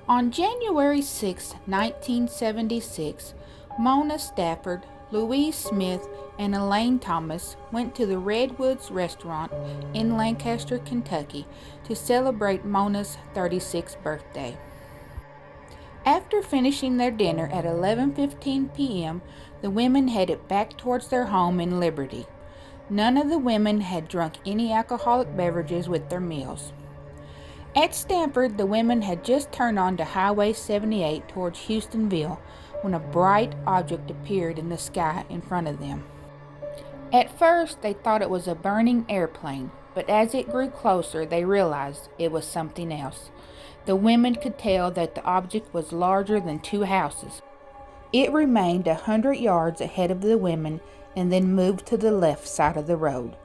On January 6, 1976, Mona Stafford, Louise Smith, and Elaine Thomas went to the Redwoods restaurant in Lancaster, Kentucky to celebrate Mona's 36th birthday. After finishing their dinner at 11:15 p.m., the women headed back towards their home in Liberty. None of the women had drunk any alcoholic beverages with their meals. At Stanford, the women had just turned onto Highway 78 towards Houstonville when a bright object appeared in the sky in front of them. At first, they thought it was a burning airplane, but as it grew closer, they realized it was something else. The women could tell that the object was larger than two houses. It remained 100 yards ahead of the women and then moved to the left side of the road.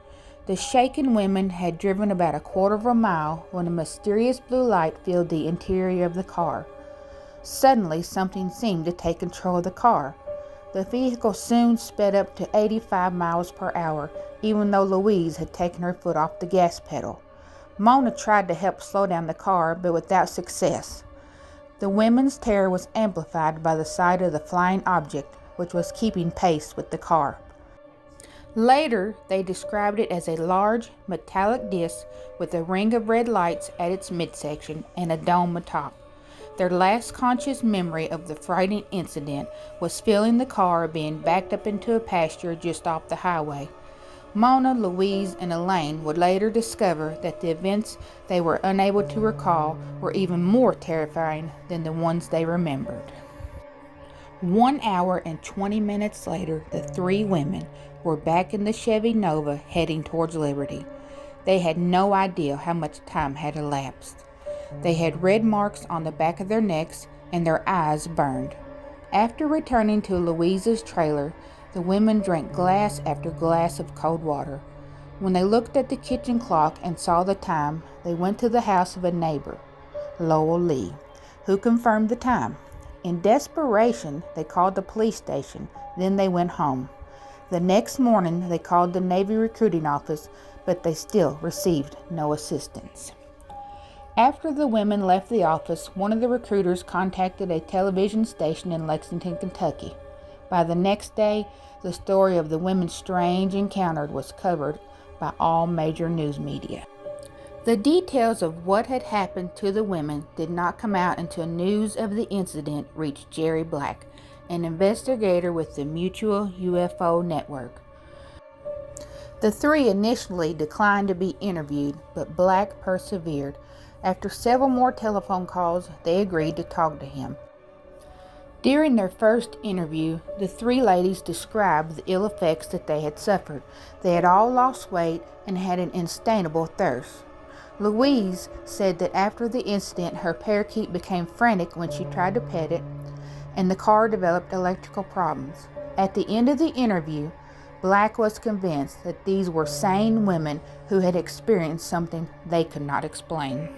The shaken women had driven about a quarter of a mile when a mysterious blue light filled the interior of the car. Suddenly, something seemed to take control of the car. The vehicle soon sped up to 85 miles per hour, even though Louise had taken her foot off the gas pedal. Mona tried to help slow down the car, but without success. The women's terror was amplified by the sight of the flying object, which was keeping pace with the car. Later, they described it as a large, metallic disc with a ring of red lights at its midsection and a dome atop. Their last conscious memory of the frightening incident was filling the car being backed up into a pasture just off the highway. Mona, Louise, and Elaine would later discover that the events they were unable to recall were even more terrifying than the ones they remembered. 1 hour and 20 minutes later, the three women were back in the Chevy Nova heading towards Liberty. They had no idea how much time had elapsed. They had red marks on the back of their necks and their eyes burned. After returning to Louise's trailer, the women drank glass after glass of cold water. When they looked at the kitchen clock and saw the time, they went to the house of a neighbor, Lowell Lee, who confirmed the time. In desperation, they called the police station, then they went home. The next morning, they called the Navy recruiting office, but they still received no assistance. After the women left the office, one of the recruiters contacted a television station in Lexington, Kentucky. By the next day, the story of the women's strange encounter was covered by all major news media. The details of what had happened to the women did not come out until news of the incident reached Jerry Black, an investigator with the Mutual UFO Network. The three initially declined to be interviewed, but Black persevered. After several more telephone calls, they agreed to talk to him. During their first interview, the three ladies described the ill effects that they had suffered. They had all lost weight and had an insatiable thirst. Louise said that after the incident, her parakeet became frantic when she tried to pet it, and the car developed electrical problems. At the end of the interview, Black was convinced that these were sane women who had experienced something they could not explain.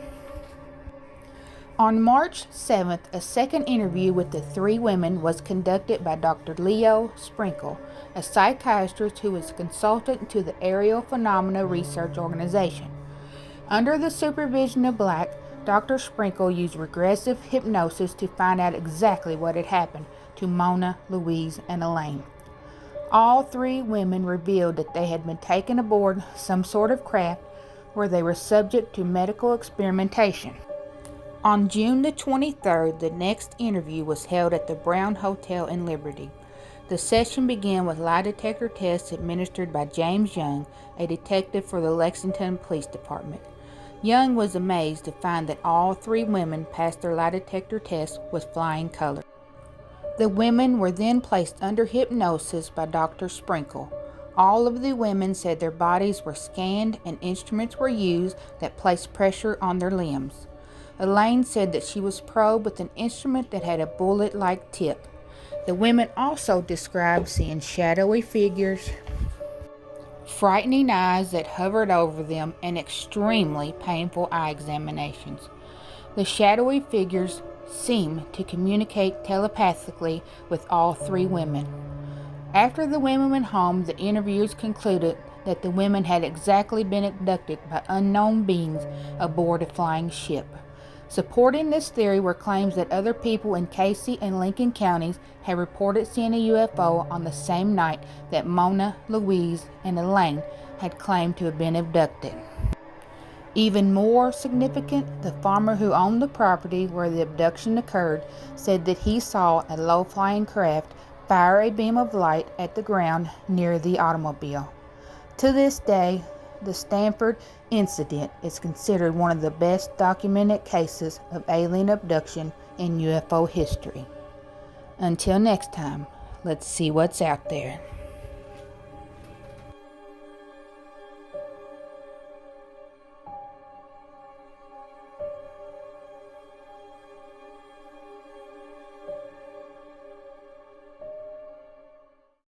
On March 7th, a second interview with the three women was conducted by Dr. Leo Sprinkle, a psychiatrist who was a consultant to the Aerial Phenomena Research Organization. Under the supervision of Black, Dr. Sprinkle used regressive hypnosis to find out exactly what had happened to Mona, Louise, and Elaine. All three women revealed that they had been taken aboard some sort of craft where they were subject to medical experimentation. On June the 23rd, the next interview was held at the Brown Hotel in Liberty. The session began with lie detector tests administered by James Young, a detective for the Lexington Police Department. Young was amazed to find that all three women passed their lie detector test with flying colors. The women were then placed under hypnosis by Dr. Sprinkle. All of the women said their bodies were scanned and instruments were used that placed pressure on their limbs. Elaine said that she was probed with an instrument that had a bullet-like tip. The women also described seeing shadowy figures, frightening eyes that hovered over them, and extremely painful eye examinations. The shadowy figures seemed to communicate telepathically with all three women. After the women went home, the interviewers concluded that the women had exactly been abducted by unknown beings aboard a flying ship. Supporting this theory were claims that other people in Casey and Lincoln counties had reported seeing a UFO on the same night that Mona, Louise, and Elaine had claimed to have been abducted. Even more significant, the farmer who owned the property where the abduction occurred said that he saw a low-flying craft fire a beam of light at the ground near the automobile. To this day, the Stanford incident is considered one of the best documented cases of alien abduction in UFO history. Until next time, let's see what's out there.